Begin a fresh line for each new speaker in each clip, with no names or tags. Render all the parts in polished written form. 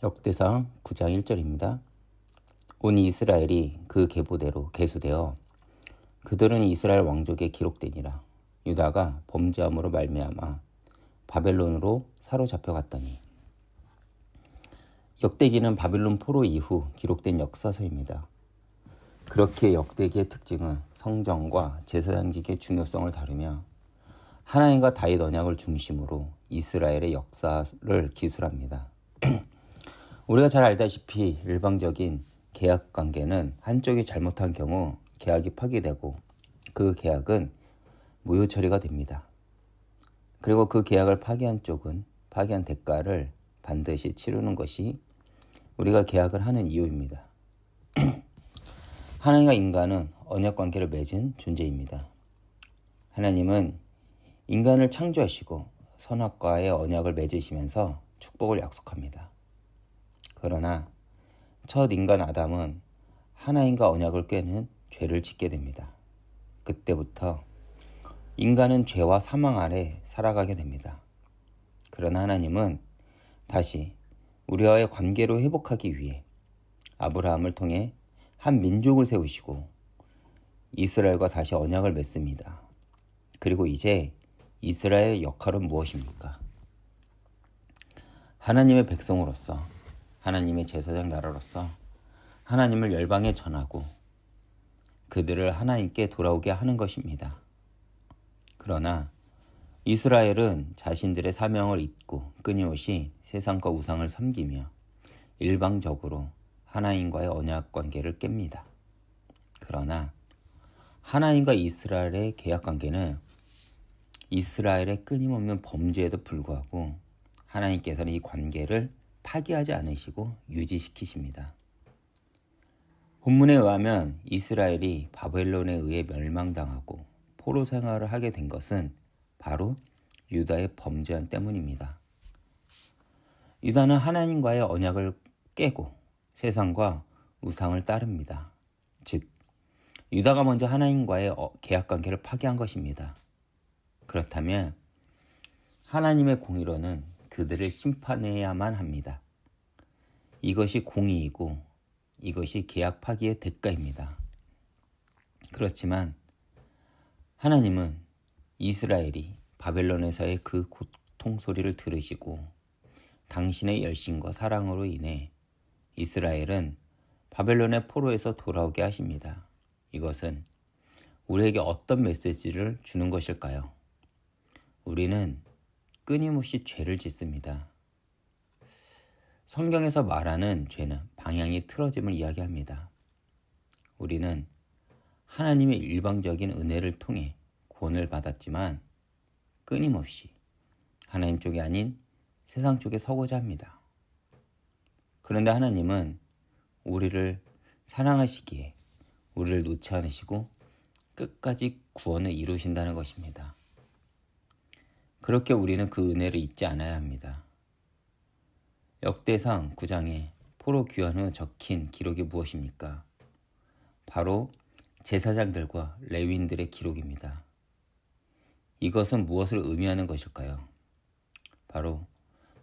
역대상 9장 1절입니다. 온 이스라엘이 그 계보대로 계수되어 그들은 이스라엘 왕족에 기록되니라. 유다가 범죄함으로 말미암아 바벨론으로 사로잡혀갔더니. 역대기는 바벨론 포로 이후 기록된 역사서입니다. 그렇게 역대기의 특징은 성전과 제사장직의 중요성을 다루며 하나님과 다윗 언약을 중심으로 이스라엘의 역사를 기술합니다. 우리가 잘 알다시피 일방적인 계약 관계는 한쪽이 잘못한 경우 계약이 파기되고 그 계약은 무효 처리가 됩니다. 그리고 그 계약을 파기한 쪽은 파기한 대가를 반드시 치르는 것이 우리가 계약을 하는 이유입니다. 하나님과 인간은 언약 관계를 맺은 존재입니다. 하나님은 인간을 창조하시고 선악과의 언약을 맺으시면서 축복을 약속합니다. 그러나 첫 인간 아담은 하나님과 언약을 꿰는 죄를 짓게 됩니다. 그때부터 인간은 죄와 사망 아래 살아가게 됩니다. 그러나 하나님은 다시 우리와의 관계를 회복하기 위해 아브라함을 통해 한 민족을 세우시고 이스라엘과 다시 언약을 맺습니다. 그리고 이제 이스라엘의 역할은 무엇입니까? 하나님의 백성으로서, 하나님의 제사장 나라로서 하나님을 열방에 전하고 그들을 하나님께 돌아오게 하는 것입니다. 그러나 이스라엘은 자신들의 사명을 잊고 끊임없이 세상과 우상을 섬기며 일방적으로 하나님과의 언약 관계를 깹니다. 그러나 하나님과 이스라엘의 계약 관계는 이스라엘의 끊임없는 범죄에도 불구하고 하나님께서는 이 관계를 파기하지 않으시고 유지시키십니다. 본문에 의하면 이스라엘이 바벨론에 의해 멸망당하고 포로 생활을 하게 된 것은 바로 유다의 범죄한 때문입니다. 유다는 하나님과의 언약을 깨고 세상과 우상을 따릅니다. 즉, 유다가 먼저 하나님과의 계약 관계를 파기한 것입니다. 그렇다면 하나님의 공의로는 그들을 심판해야만 합니다. 이것이 공의이고 이것이 계약 파기의 대가입니다. 그렇지만 하나님은 이스라엘이 바벨론에서의 그 고통 소리를 들으시고 당신의 열심과 사랑으로 인해 이스라엘은 바벨론의 포로에서 돌아오게 하십니다. 이것은 우리에게 어떤 메시지를 주는 것일까요? 우리는 끊임없이 죄를 짓습니다. 성경에서 말하는 죄는 방향이 틀어짐을 이야기합니다. 우리는 하나님의 일방적인 은혜를 통해 구원을 받았지만 끊임없이 하나님 쪽이 아닌 세상 쪽에 서고자 합니다. 그런데 하나님은 우리를 사랑하시기에 우리를 놓지 않으시고 끝까지 구원을 이루신다는 것입니다. 그렇게 우리는 그 은혜를 잊지 않아야 합니다. 역대상 9장에 포로 귀환 후 적힌 기록이 무엇입니까? 바로 제사장들과 레위인들의 기록입니다. 이것은 무엇을 의미하는 것일까요? 바로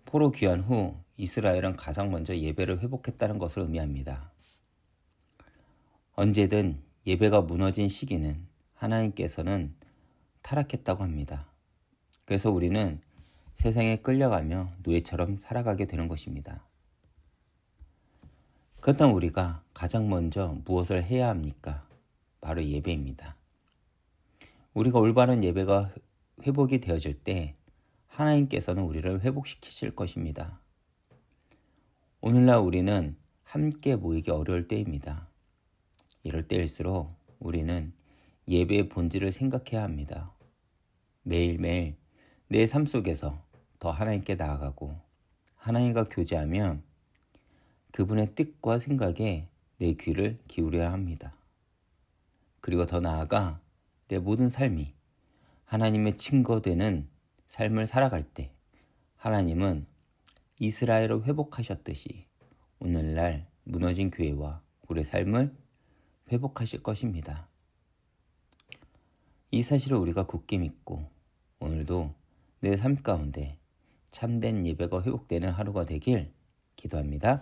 포로 귀환 후 이스라엘은 가장 먼저 예배를 회복했다는 것을 의미합니다. 언제든 예배가 무너진 시기는 하나님께서는 타락했다고 합니다. 그래서 우리는 세상에 끌려가며 노예처럼 살아가게 되는 것입니다. 그렇다면 우리가 가장 먼저 무엇을 해야 합니까? 바로 예배입니다. 우리가 올바른 예배가 회복이 되어질 때 하나님께서는 우리를 회복시키실 것입니다. 오늘날 우리는 함께 모이기 어려울 때입니다. 이럴 때일수록 우리는 예배의 본질을 생각해야 합니다. 매일매일 내 삶 속에서 더 하나님께 나아가고 하나님과 교제하며 그분의 뜻과 생각에 내 귀를 기울여야 합니다. 그리고 더 나아가 내 모든 삶이 하나님의 증거되는 삶을 살아갈 때 하나님은 이스라엘을 회복하셨듯이 오늘날 무너진 교회와 우리의 삶을 회복하실 것입니다. 이 사실을 우리가 굳게 믿고 오늘도 내 삶 가운데 참된 예배가 회복되는 하루가 되길 기도합니다.